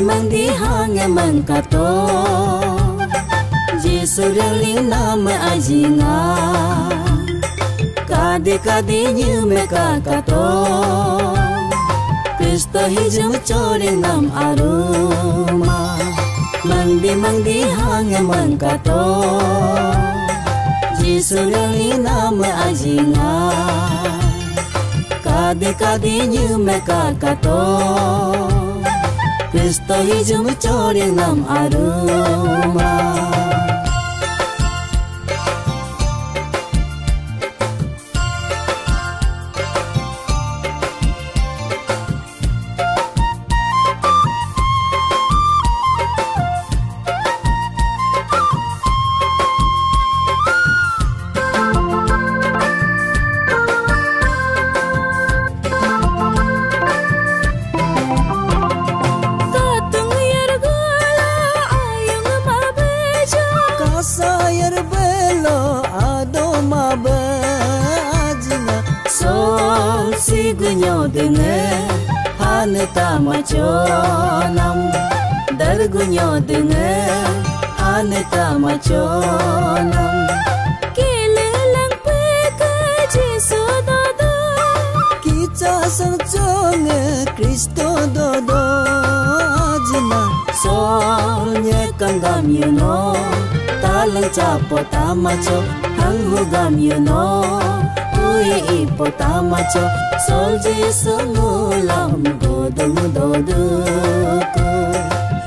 mandi hange mangkato Jesu reli nama ajinga Kade nyume kakato Kristo hijau core ngam aruma Mangdi hange mangkato Jesu reli nama ajinga Kade nyume kakato Kristo hijau core ngam aruma Sayar belo adoma bajina Sol si gunyo denge haneta maconam Dar gunyo denge haneta maconam Kelelang peka Jesu dodo Kita sang conge Kristo dodo ajina Sol nyekang gam yuno Talang capo tamacho hang hugam yuno Ui ipo tamacho Sol Jesu ngulam godong doduku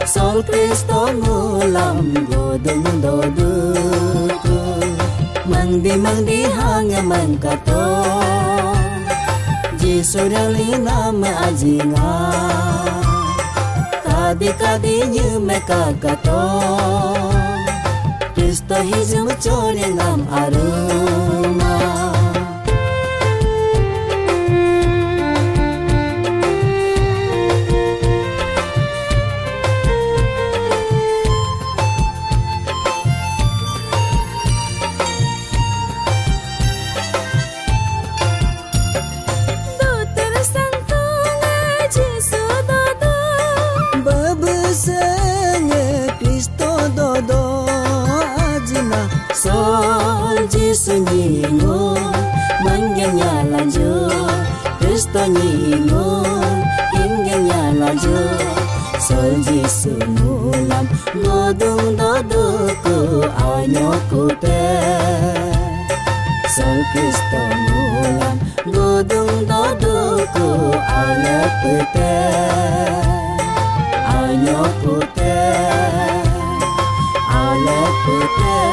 Sol Kristo ngulam godong doduku Mangdi hanga mangkato Jesu reli nama ajinga Kade nyume kakato Kristo hijau core ngam aruma Dokter santunga Jesu dodo Babesenge Kristo dodo Sol Jesu nyingu Mangganya laju Kristo nyingu Hingganya laju Sol Jesu ngulam Godong doduku Anyoku te Sol Kristo ngulam Godong doduku Anyoku te Anyoku te Anyoku te